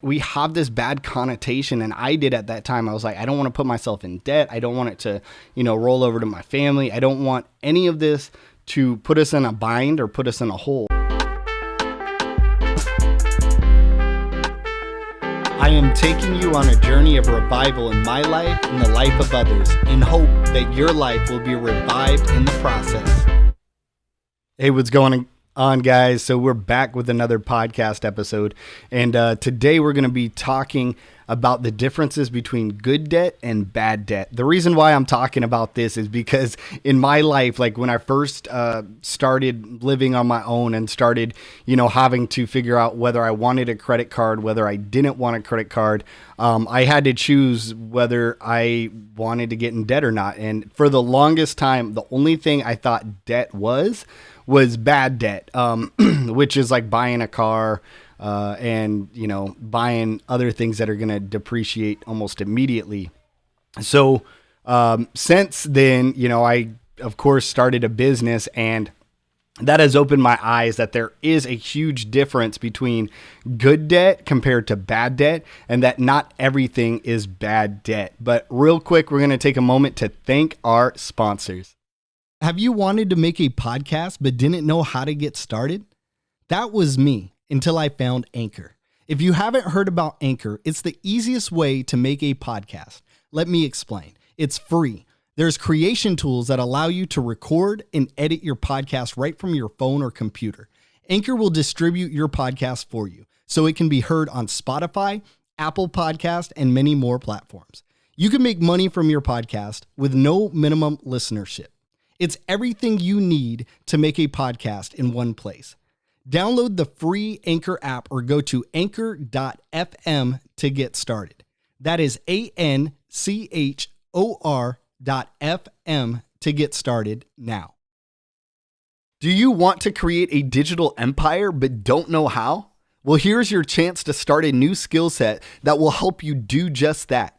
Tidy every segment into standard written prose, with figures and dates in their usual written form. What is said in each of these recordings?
we have this bad connotation, and I did at that time. I was like, I don't want to put myself in debt. I don't want it to, roll over to my family. I don't want any of this to put us in a bind or put us in a hole. I am taking you on a journey of revival in my life and the life of others, in hope that your life will be revived in the process. Hey, what's going on, guys? So we're back with another podcast episode, and today we're going to be talking about the differences between good debt and bad debt. The reason why I'm talking about this is because in my life, like when I first started living on my own and started, having to figure out whether I wanted a credit card, whether I didn't want a credit card, I had to choose whether I wanted to get in debt or not. And for the longest time, the only thing I thought debt was bad debt, which is like buying a car, and buying other things that are going to depreciate almost immediately. So since then, I of course started a business, and that has opened my eyes that there is a huge difference between good debt compared to bad debt, and that not everything is bad debt. But real quick, we're going to take a moment to thank our sponsors. Have you wanted to make a podcast but didn't know how to get started? That was me until I found Anchor. If you haven't heard about Anchor, it's the easiest way to make a podcast. Let me explain. It's free. There's creation tools that allow you to record and edit your podcast right from your phone or computer. Anchor will distribute your podcast for you so it can be heard on Spotify, Apple Podcast, and many more platforms. You can make money from your podcast with no minimum listenership. It's everything you need to make a podcast in one place. Download the free Anchor app or go to anchor.fm to get started. That is ANCHOR.FM to get started now. Do you want to create a digital empire but don't know how? Well, here's your chance to start a new skill set that will help you do just that.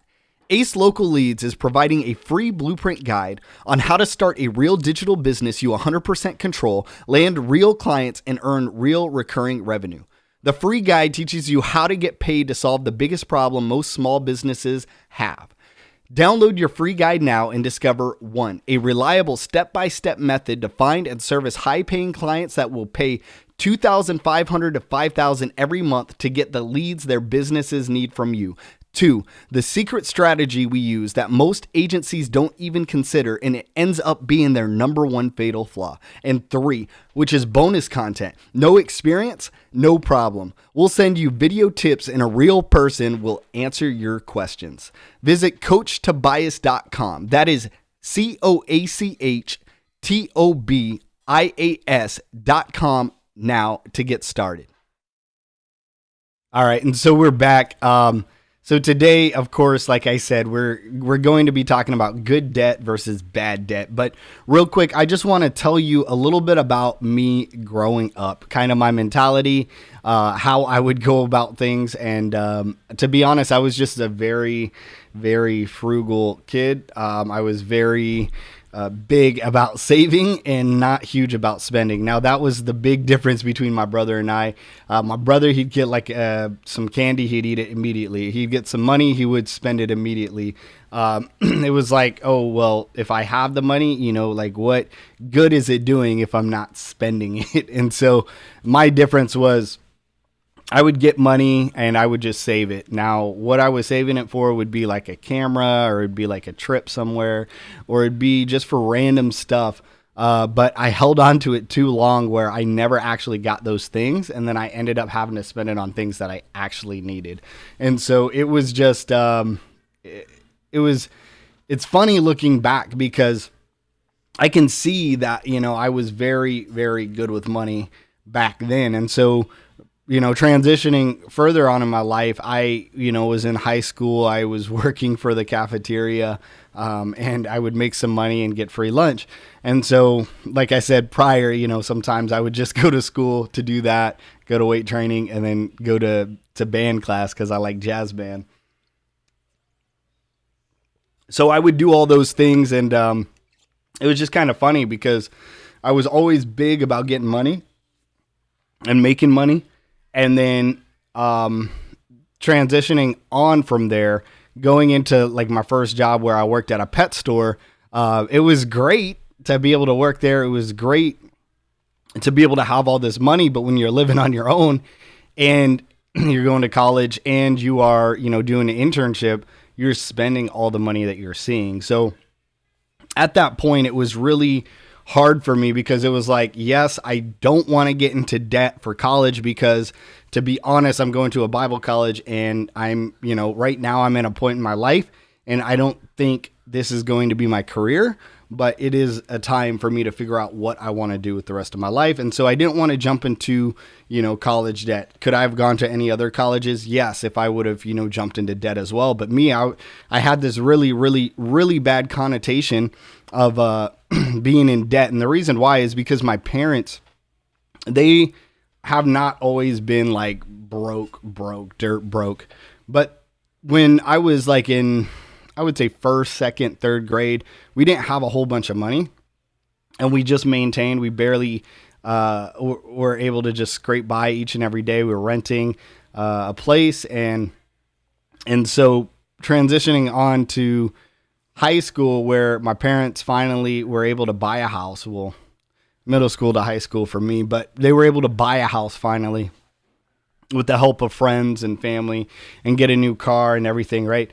Ace Local Leads is providing a free blueprint guide on how to start a real digital business you 100% control, land real clients, and earn real recurring revenue. The free guide teaches you how to get paid to solve the biggest problem most small businesses have. Download your free guide now and discover 1. A reliable step-by-step method to find and service high-paying clients that will pay $2,500 to $5,000 every month to get the leads their businesses need from you. 2, the secret strategy we use that most agencies don't even consider, and it ends up being their number one fatal flaw. And 3, which is bonus content. No experience, no problem. We'll send you video tips, and a real person will answer your questions. Visit CoachTobias.com. That is CoachTobias.com now to get started. All right, and so we're back. So today, of course, like I said, we're going to be talking about good debt versus bad debt. But real quick, I just want to tell you a little bit about me growing up, kind of my mentality, how I would go about things. And to be honest, I was just a very, very frugal kid. I was very big about saving and not huge about spending. Now, that was the big difference between my brother and I. My brother, he'd get like some candy, he'd eat it immediately. He'd get some money, he would spend it immediately. It was like, oh, well, if I have the money, like what good is it doing if I'm not spending it? And so my difference was I would get money and I would just save it. Now, what I was saving it for would be like a camera, or it'd be like a trip somewhere, or it'd be just for random stuff. But I held on to it too long where I never actually got those things. And then I ended up having to spend it on things that I actually needed. And so it was just, it's funny looking back because I can see that, I was very, very good with money back then. And so, transitioning further on in my life, I, was in high school. I was working for the cafeteria, and I would make some money and get free lunch. And so, like I said prior, sometimes I would just go to school to do that, go to weight training, and then go to band class because I like jazz band. So I would do all those things, and it was just kind of funny because I was always big about getting money and making money. And then transitioning on from there, going into like my first job where I worked at a pet store, it was great to be able to work there. It was great to be able to have all this money, but when you're living on your own and you're going to college and you are, doing an internship, you're spending all the money that you're seeing. So at that point, it was really hard for me because it was like, yes, I don't want to get into debt for college because, to be honest, I'm going to a Bible college and I'm, right now I'm in a point in my life and I don't think this is going to be my career, but it is a time for me to figure out what I want to do with the rest of my life. And so I didn't want to jump into, college debt. Could I have gone to any other colleges? Yes, if I would have, jumped into debt as well. But me, I had this really, really, really bad connotation of being in debt. And the reason why is because my parents, they have not always been like dirt broke. But when I was like in, I would say first, second, third grade, we didn't have a whole bunch of money and we just maintained. We barely were able to just scrape by each and every day. We were renting a place. And so transitioning on to high school where my parents finally were able to buy a house. Well, middle school to high school for me, but they were able to buy a house finally with the help of friends and family and get a new car and everything, right?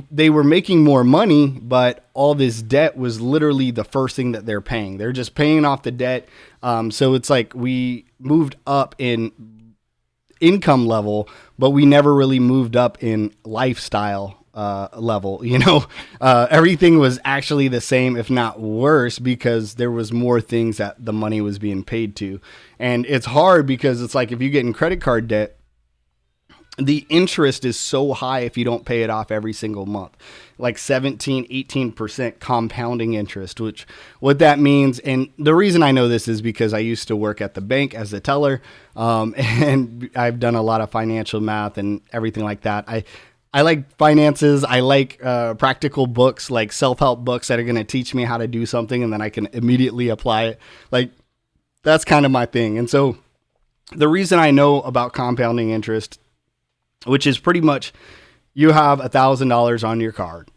They were making more money, but all this debt was literally the first thing that they're paying. They're just paying off the debt. So it's like we moved up in income level, but we never really moved up in lifestyle level. Everything was actually the same, if not worse, because there was more things that the money was being paid to. And it's hard because it's like if you get in credit card debt, the interest is so high if you don't pay it off every single month, like 17, 18% compounding interest, which what that means. And the reason I know this is because I used to work at the bank as a teller. And I've done a lot of financial math and everything like that. I like finances. I like practical books, like self-help books that are going to teach me how to do something and then I can immediately apply it. Like that's kind of my thing. And so the reason I know about compounding interest, which is pretty much you have $1,000 on your card.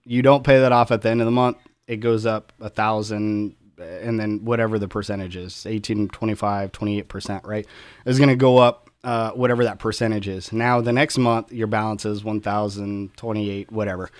You don't pay that off at the end of the month. It goes up 1,000 and then whatever the percentage is, 18, 25, 28%, right? It's going to go up whatever that percentage is. Now the next month your balance is 1,028, whatever,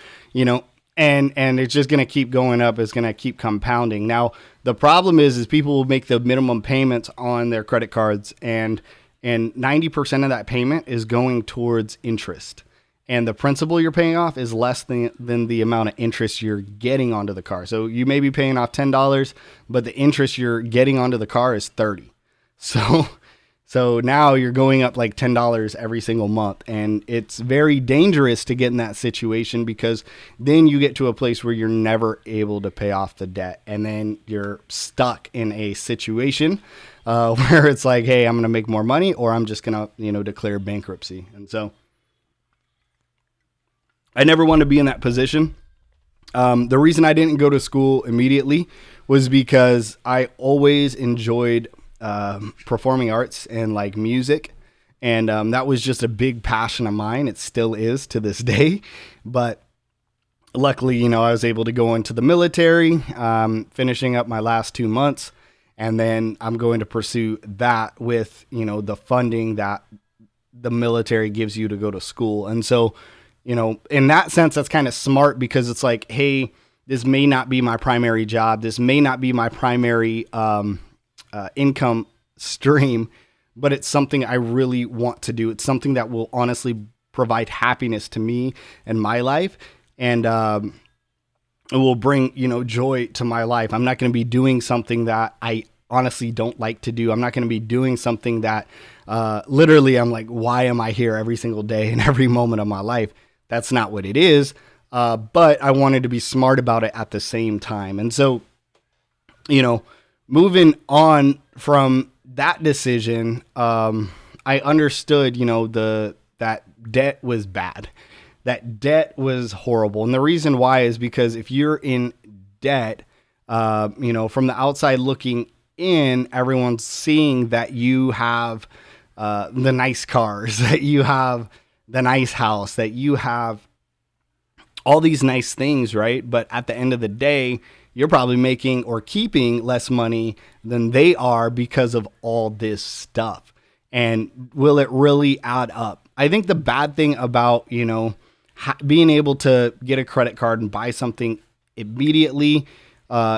and it's just going to keep going up. It's going to keep compounding. Now the problem is people will make the minimum payments on their credit cards and 90% of that payment is going towards interest. And the principal you're paying off is less than the amount of interest you're getting onto the car. So you may be paying off $10, but the interest you're getting onto the car is $30. So now you're going up like $10 every single month. And it's very dangerous to get in that situation because then you get to a place where you're never able to pay off the debt. And then you're stuck in a situation where it's like, hey, I'm going to make more money or I'm just going to, declare bankruptcy. And so I never want to be in that position. The reason I didn't go to school immediately was because I always enjoyed performing arts and like music. And that was just a big passion of mine. It still is to this day. But luckily, I was able to go into the military, finishing up my last 2 months. And then I'm going to pursue that with, the funding that the military gives you to go to school. And so, in that sense, that's kind of smart because it's like, hey, this may not be my primary job. This may not be my primary income stream, but it's something I really want to do. It's something that will honestly provide happiness to me and my life. And it will bring, joy to my life. I'm not going to be doing something that I honestly don't like to do. I'm not going to be doing something that literally I'm like, why am I here every single day and every moment of my life? That's not what it is. But I wanted to be smart about it at the same time. And so, moving on from that decision, I understood, that debt was bad. That debt was horrible. And the reason why is because if you're in debt, from the outside looking in, everyone's seeing that you have the nice cars, that you have the nice house, that you have all these nice things, right? But at the end of the day, you're probably making or keeping less money than they are because of all this stuff. And will it really add up? I think the bad thing about, being able to get a credit card and buy something immediately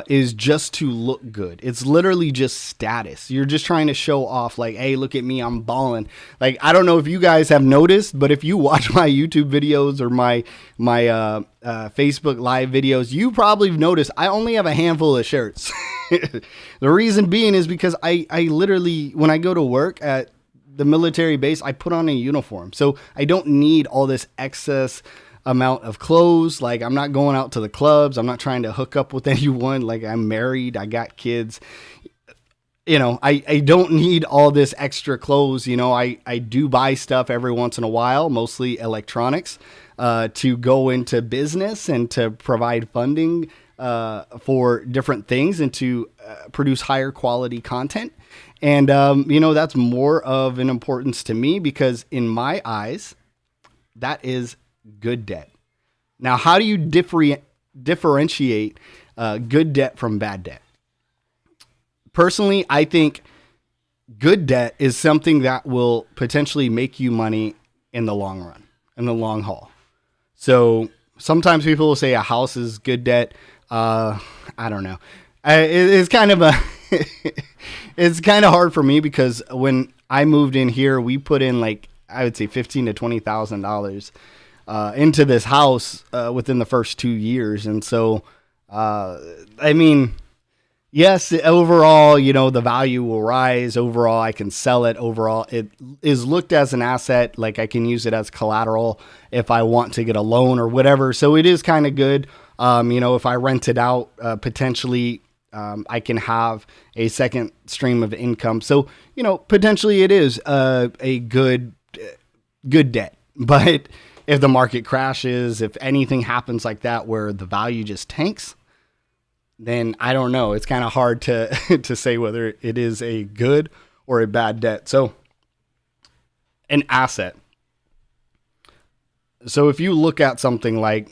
is just to look good. It's literally just status. You're just trying to show off like, hey, look at me, I'm balling. Like, I don't know if you guys have noticed, but if you watch my YouTube videos or my Facebook live videos, you probably noticed I only have a handful of shirts. The reason being is because I literally, when I go to work at the military base, I put on a uniform. So I don't need all this excess amount of clothes. Like, I'm not going out to the clubs. I'm not trying to hook up with anyone. Like, I'm married. I got kids. I don't need all this extra clothes. I do buy stuff every once in a while, mostly electronics, to go into business and to provide funding for different things and to produce higher quality content. And, that's more of an importance to me because in my eyes, that is good debt. Now, how do you differentiate good debt from bad debt? Personally, I think good debt is something that will potentially make you money in the long run, in the long haul. So sometimes people will say a house is good debt. I don't know. It's kind of it's kind of hard for me because when I moved in here, we put in I would say $15,000 to $20,000 into this house within the first 2 years. And so, yes, overall, the value will rise. Overall, I can sell it. Overall, it is looked as an asset. Like, I can use it as collateral if I want to get a loan or whatever. So it is kind of good. If I rent it out, potentially, I can have a second stream of income. So, potentially it is a good debt. But if the market crashes, if anything happens like that where the value just tanks, then I don't know. It's kind of hard to to say whether it is a good or a bad debt. So, an asset. So if you look at something like,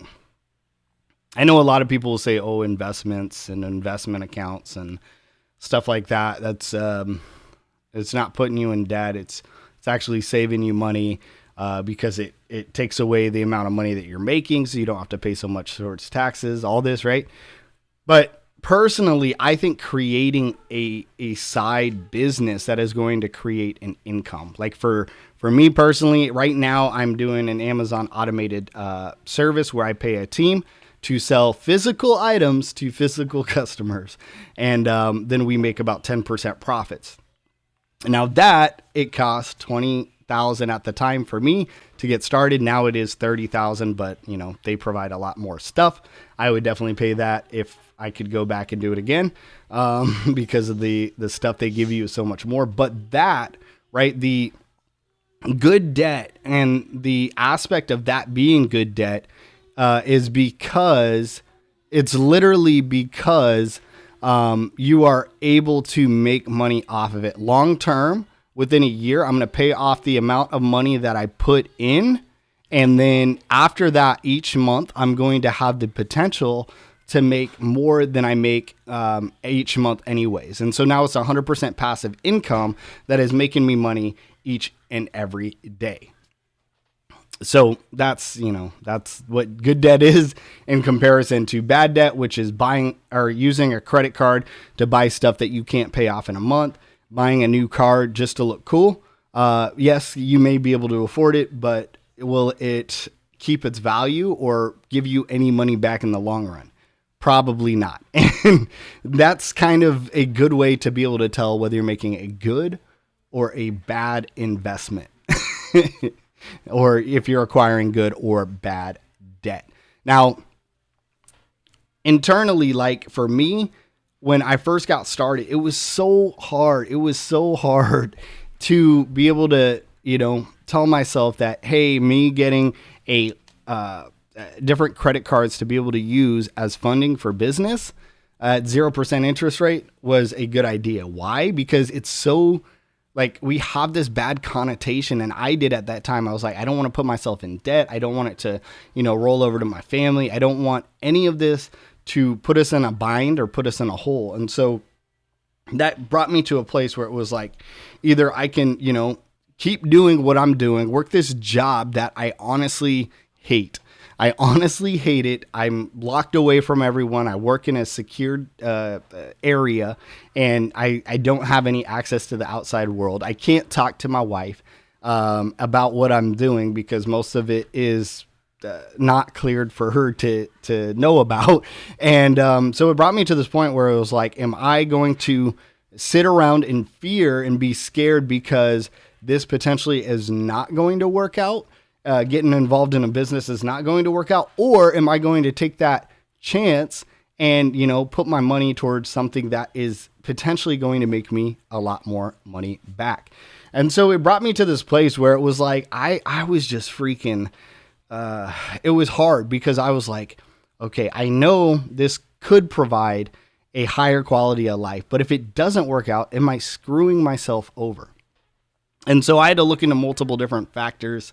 I know a lot of people will say, oh, investments and investment accounts and stuff like that. That's it's not putting you in debt. It's actually saving you money because it takes away the amount of money that you're making, so you don't have to pay so much towards taxes, all this, right? But personally, I think creating a side business that is going to create an income. Like for me personally, right now I'm doing an Amazon automated service where I pay a team to sell physical items to physical customers. And then we make about 10% profits. Now that it cost $20,000 at the time for me to get started. Now it is $30,000, but they provide a lot more stuff. I would definitely pay that if I could go back and do it again, because of the stuff they give you is so much more. But that, right, the good debt and the aspect of that being good debt is because it's literally because you are able to make money off of it long term. Within a year, I'm going to pay off the amount of money that I put in. And then after that, each month, I'm going to have the potential to make more than I make each month anyways. And so now it's 100% passive income that is making me money each and every day. So that's what good debt is in comparison to bad debt, which is buying or using a credit card to buy stuff that you can't pay off in a month. Buying a new car just to look cool. Yes, you may be able to afford it, but will it keep its value or give you any money back in the long run? Probably not. And that's kind of a good way to be able to tell whether you're making a good or a bad investment, or if you're acquiring good or bad debt. Now, internally, like for me, when I first got started, it was so hard. It was so hard to be able to, tell myself that, hey, me getting a different credit cards to be able to use as funding for business at 0% interest rate was a good idea. Why? Because it's so like we have this bad connotation, and I did at that time. I was like, I don't want to put myself in debt. I don't want it to, roll over to my family. I don't want any of this to put us in a bind or put us in a hole. And so that brought me to a place where it was like, either I can, keep doing what I'm doing, work this job that I honestly hate. I honestly hate it. I'm locked away from everyone. I work in a secured area, and I don't have any access to the outside world. I can't talk to my wife about what I'm doing because most of it is not cleared for her to know about. And so it brought me to this point where it was like, am I going to sit around in fear and be scared because this potentially is not going to work out? Getting involved in a business is not going to work out? Or am I going to take that chance and, put my money towards something that is potentially going to make me a lot more money back? And so it brought me to this place where it was like, I was just freaking, it was hard because I was like, okay, I know this could provide a higher quality of life, but if it doesn't work out, am I screwing myself over? And so I had to look into multiple different factors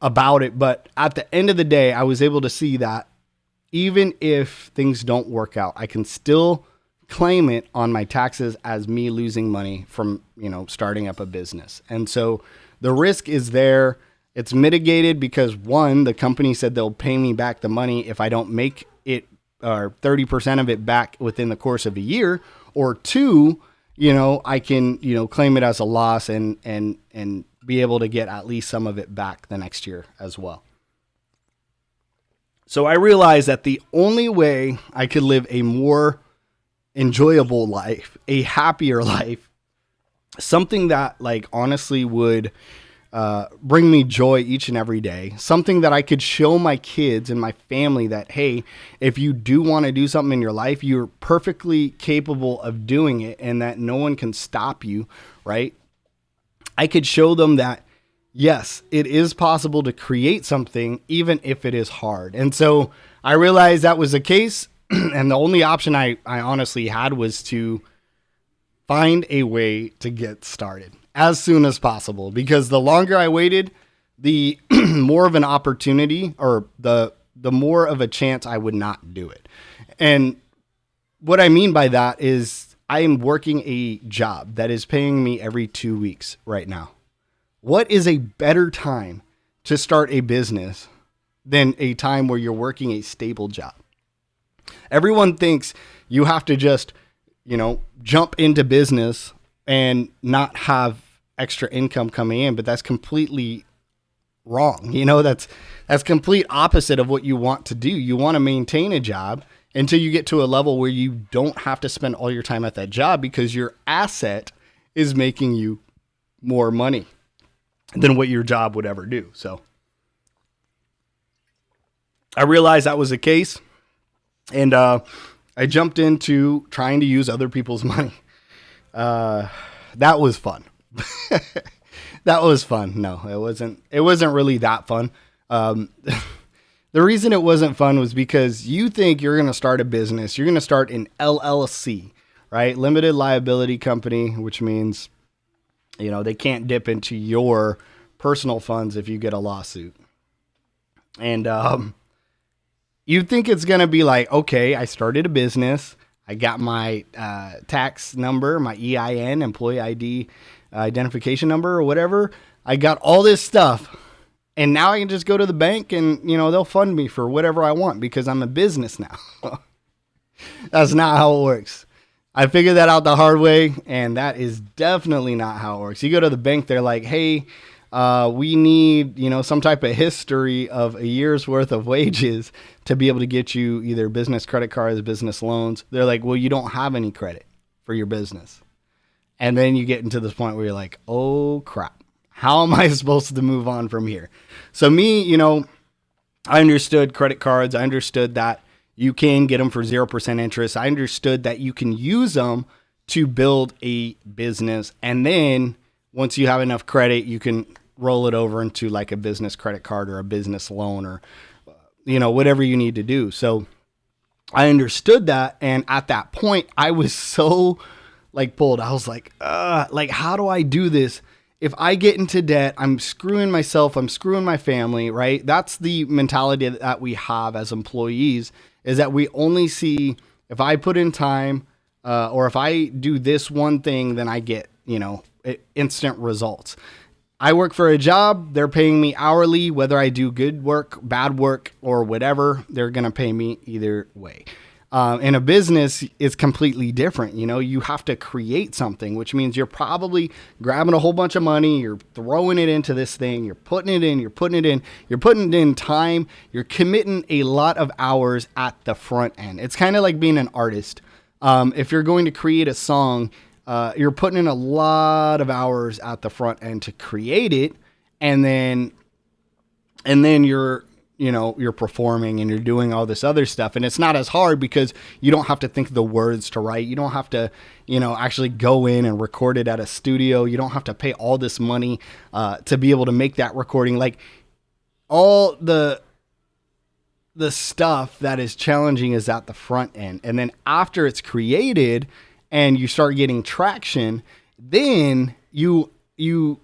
about it. But at the end of the day, I was able to see that even if things don't work out, I can still claim it on my taxes as me losing money from, starting up a business. And so the risk is there. It's mitigated because one, the company said they'll pay me back the money if I don't make it or 30% of it back within the course of a year, or two, I can, claim it as a loss and be able to get at least some of it back the next year as well. So I realized that the only way I could live a more enjoyable life, a happier life, something that honestly would bring me joy each and every day, something that I could show my kids and my family that, hey, if you do want to do something in your life, you're perfectly capable of doing it and that no one can stop you, right? I could show them that, yes, it is possible to create something even if it is hard. And so I realized that was the case. And the only option I honestly had was to find a way to get started as soon as possible, because the longer I waited, the more of an opportunity or the more of a chance I would not do it. And what I mean by that is I am working a job that is paying me every 2 weeks right now. What is a better time to start a business than a time where you're working a stable job? Everyone thinks you have to just, jump into business and not have extra income coming in, but that's completely wrong. That's complete opposite of what you want to do. You want to maintain a job until you get to a level where you don't have to spend all your time at that job because your asset is making you more money than what your job would ever do. So I realized that was the case, and I jumped into trying to use other people's money. That was fun. That was fun. No, it wasn't. It wasn't really that fun. The reason it wasn't fun was because you think you're going to start a business. You're going to start an LLC, right? Limited liability company, which means, they can't dip into your personal funds if you get a lawsuit. And you think it's going to be like, okay, I started a business. I got my tax number, my EIN, employee ID identification number or whatever. I got all this stuff. And now I can just go to the bank and, they'll fund me for whatever I want because I'm a business now. That's not how it works. I figured that out the hard way, and that is definitely not how it works. You go to the bank, they're like, hey, we need, some type of history of a year's worth of wages to be able to get you either business credit cards, business loans. They're like, well, you don't have any credit for your business. And then you get into this point where you're like, oh, crap. How am I supposed to move on from here? So me, I understood credit cards. I understood that you can get them for 0% interest. I understood that you can use them to build a business. And then once you have enough credit, you can roll it over into like a business credit card or a business loan or, whatever you need to do. So I understood that. And at that point, I was so like pulled. I was like, how do I do this? If I get into debt, I'm screwing myself, I'm screwing my family, right? That's the mentality that we have as employees, is that we only see if I put in time or if I do this one thing, then I get, instant results. I work for a job, they're paying me hourly, whether I do good work, bad work, or whatever, they're going to pay me either way. In a business, it's completely different. You have to create something, which means you're probably grabbing a whole bunch of money, you're throwing it into this thing, you're putting it in time, you're committing a lot of hours at the front end. It's kind of like being an artist. If you're going to create a song, you're putting in a lot of hours at the front end to create it, and then you're performing and you're doing all this other stuff, and it's not as hard because you don't have to think of the words to write. You don't have to, actually go in and record it at a studio. You don't have to pay all this money to be able to make that recording. Like, all the stuff that is challenging is at the front end. And then after it's created and you start getting traction, then you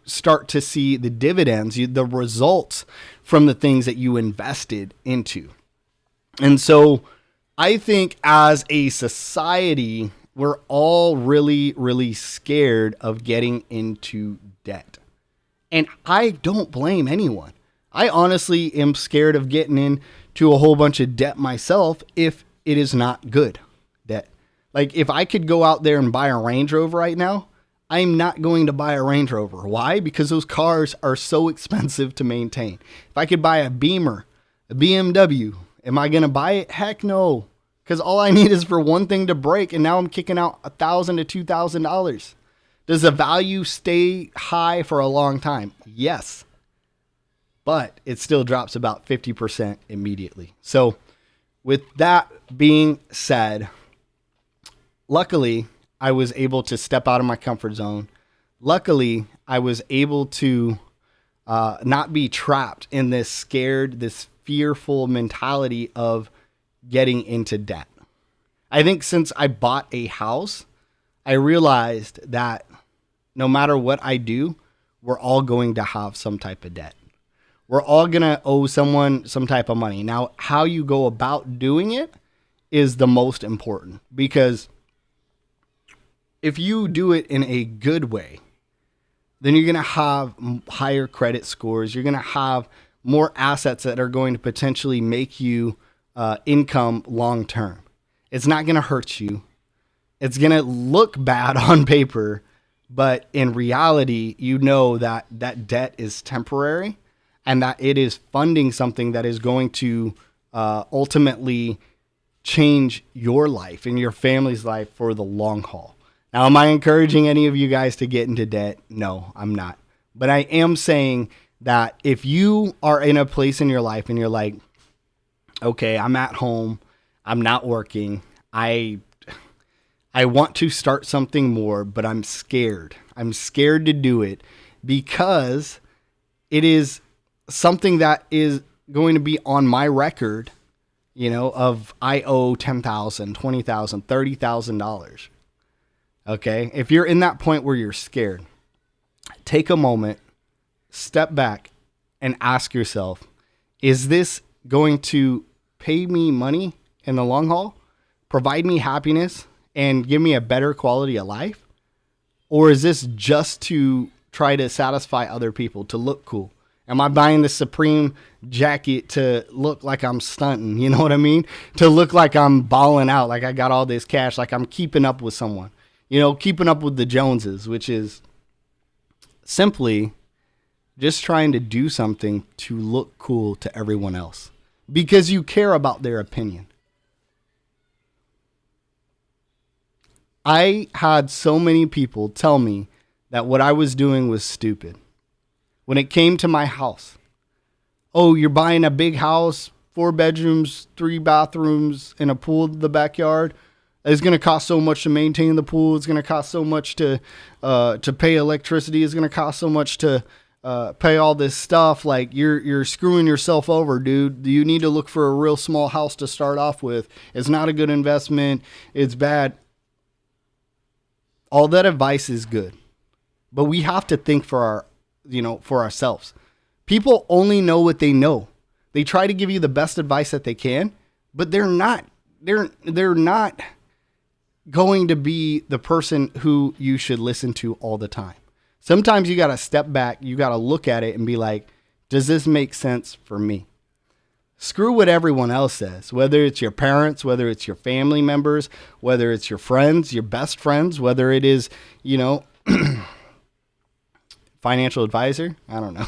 start to see the dividends, the results from the things that you invested into. And so I think as a society, we're all really, really scared of getting into debt. And I don't blame anyone. I honestly am scared of getting into a whole bunch of debt myself if it is not good debt. Like, if I could go out there and buy a Range Rover right now, I'm not going to buy a Range Rover. Why? Because those cars are so expensive to maintain. If I could buy a Beamer, a BMW, am I going to buy it? Heck no. Because all I need is for one thing to break, and now I'm kicking out $1,000 to $2,000. Does the value stay high for a long time? Yes. But it still drops about 50% immediately. So with that being said, luckily, I was able to step out of my comfort zone. Luckily, I was able to not be trapped in this fearful mentality of getting into debt. I think since I bought a house, I realized that no matter what I do, we're all going to have some type of debt. We're all going to owe someone some type of money. Now, how you go about doing it is the most important, because if you do it in a good way, then you're going to have higher credit scores. You're going to have more assets that are going to potentially make you income long term. It's not going to hurt you. It's going to look bad on paper, but in reality, you know that that debt is temporary and that it is funding something that is going to ultimately change your life and your family's life for the long haul. Now, am I encouraging any of you guys to get into debt? No, I'm not. But I am saying that if you are in a place in your life and you're like, okay, I'm at home, I'm not working, I want to start something more, but I'm scared. I'm scared to do it because it is something that is going to be on my record, of I owe $10,000, $20,000, $30,000. Okay, if you're in that point where you're scared, take a moment, step back, and ask yourself, is this going to pay me money in the long haul, provide me happiness, and give me a better quality of life? Or is this just to try to satisfy other people, to look cool? Am I buying the Supreme jacket to look like I'm stunting? You know what I mean? To look like I'm balling out, like I got all this cash, like I'm keeping up with someone. Keeping up with the Joneses, which is simply just trying to do something to look cool to everyone else because you care about their opinion. I had so many people tell me that what I was doing was stupid. When it came to my house, oh, you're buying a big house, 4 bedrooms, 3 bathrooms, and a pool in the backyard. It's going to cost so much to maintain the pool. It's going to cost so much to pay electricity. It's going to cost so much to pay all this stuff. Like, you're screwing yourself over, dude. You need to look for a real small house to start off with. It's not a good investment. It's bad. All that advice is good, but we have to think for ourselves. People only know what they know. They try to give you the best advice that they can, but they're not going to be the person who you should listen to all the time. Sometimes you got to step back, you got to look at it and be like, does this make sense for me? Screw what everyone else says, whether it's your parents, whether it's your family members, whether it's your friends, your best friends, whether it is, financial advisor. I don't know.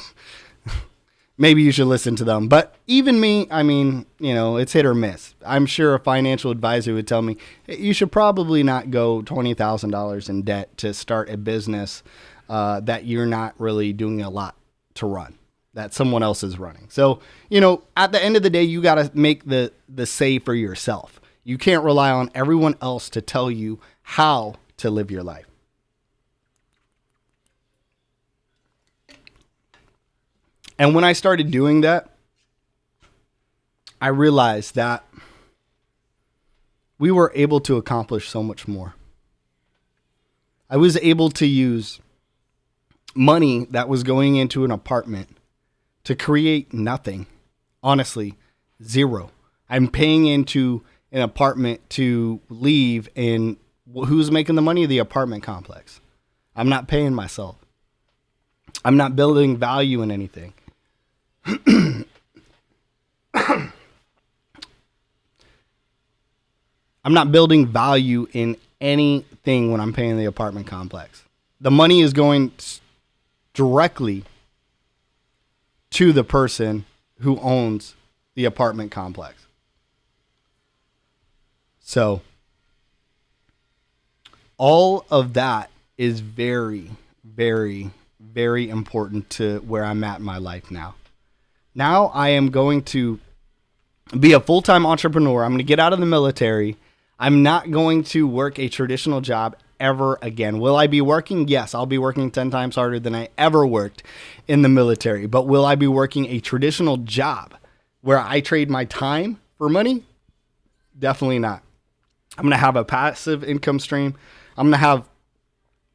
Maybe you should listen to them. But even me, it's hit or miss. I'm sure a financial advisor would tell me, hey, you should probably not go $20,000 in debt to start a business that you're not really doing a lot to run, that someone else is running. So, at the end of the day, you got to make the say for yourself. You can't rely on everyone else to tell you how to live your life. And when I started doing that, I realized that we were able to accomplish so much more. I was able to use money that was going into an apartment to create nothing. Honestly, zero. I'm paying into an apartment to leave, and who's making the money? The apartment complex. I'm not paying myself. I'm not building value in anything. I'm not building value in anything when I'm paying the apartment complex. The money is going directly to the person who owns the apartment complex. So all of that is very, very, very important to where I'm at in my life now. Now I am going to be a full-time entrepreneur. I'm going to get out of the military. I'm not going to work a traditional job ever again. Will I be working? Yes, I'll be working 10 times harder than I ever worked in the military. But will I be working a traditional job where I trade my time for money? Definitely not. I'm going to have a passive income stream. I'm going to have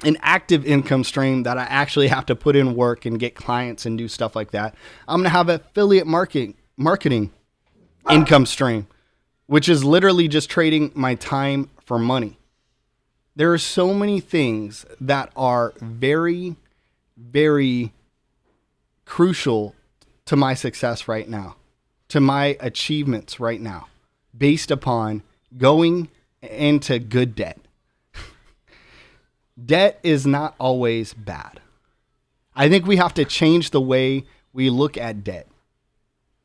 an active income stream that I actually have to put in work and get clients and do stuff like that. I'm going to have affiliate marketing income stream, which is literally just trading my time for money. There are so many things that are very, very crucial to my success right now, to my achievements right now, based upon going into good debt. Debt is not always bad. I think we have to change the way we look at debt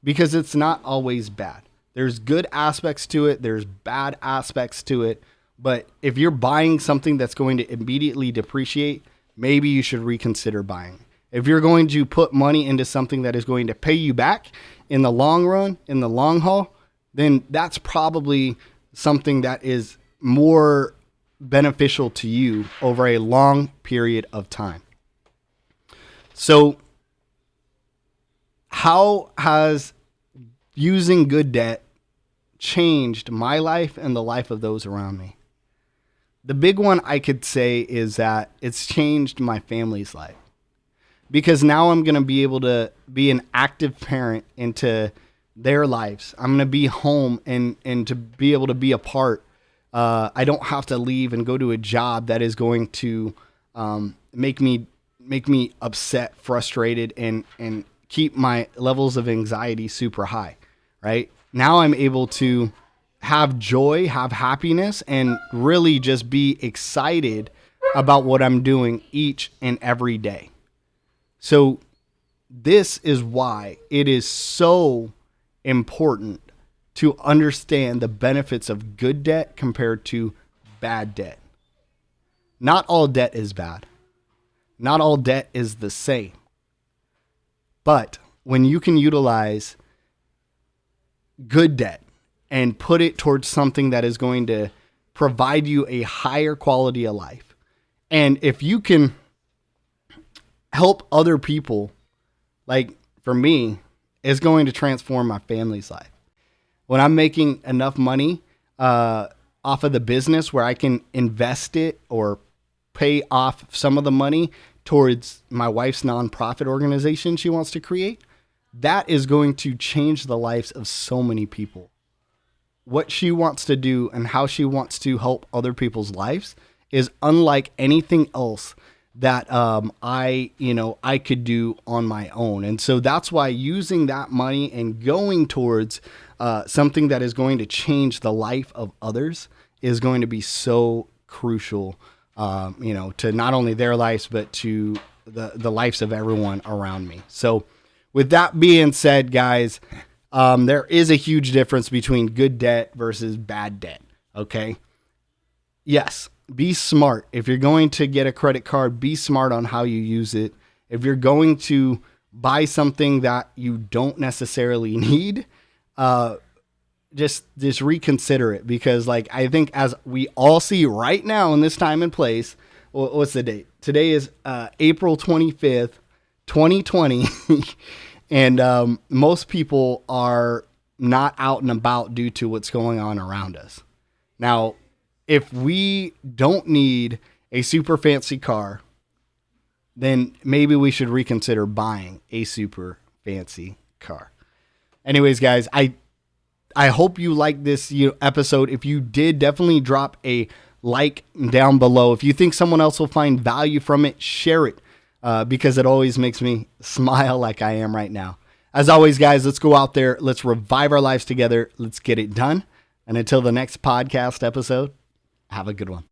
because it's not always bad. There's good aspects to it. There's bad aspects to it. But if you're buying something that's going to immediately depreciate, maybe you should reconsider buying. If you're going to put money into something that is going to pay you back in the long run, in the long haul, then that's probably something that is more beneficial to you over a long period of time. So how has using good debt changed my life and the life of those around me? The big one I could say is that it's changed my family's life, because now I'm going to be able to be an active parent into their lives. I'm going to be home and to be able to be a part. I don't have to leave and go to a job that is going to make me upset, frustrated, and keep my levels of anxiety super high, right? Now I'm able to have joy, have happiness, and really just be excited about what I'm doing each and every day. So this is why it is so important to understand the benefits of good debt compared to bad debt. Not all debt is bad. Not all debt is the same. But when you can utilize good debt and put it towards something that is going to provide you a higher quality of life, and if you can help other people, like for me, it's going to transform my family's life. When I'm making enough money off of the business where I can invest it or pay off some of the money towards my wife's nonprofit organization she wants to create, that is going to change the lives of so many people. What she wants to do and how she wants to help other people's lives is unlike anything else that I could do on my own. And so that's why using that money and going towards something that is going to change the life of others is going to be so crucial, to not only their lives, but to the lives of everyone around me. So with that being said, guys, there is a huge difference between good debt versus bad debt. Okay. Yes. Be smart. If you're going to get a credit card, be smart on how you use it. If you're going to buy something that you don't necessarily need, just reconsider it, because I think as we all see right now in this time and place, what's the date? Today is April 25th, 2020. And most people are not out and about due to what's going on around us. Now, if we don't need a super fancy car, then maybe we should reconsider buying a super fancy car. Anyways, guys, I hope you liked this episode. If you did, definitely drop a like down below. If you think someone else will find value from it, share it, because it always makes me smile like I am right now. As always, guys, let's go out there. Let's revive our lives together. Let's get it done. And until the next podcast episode, have a good one.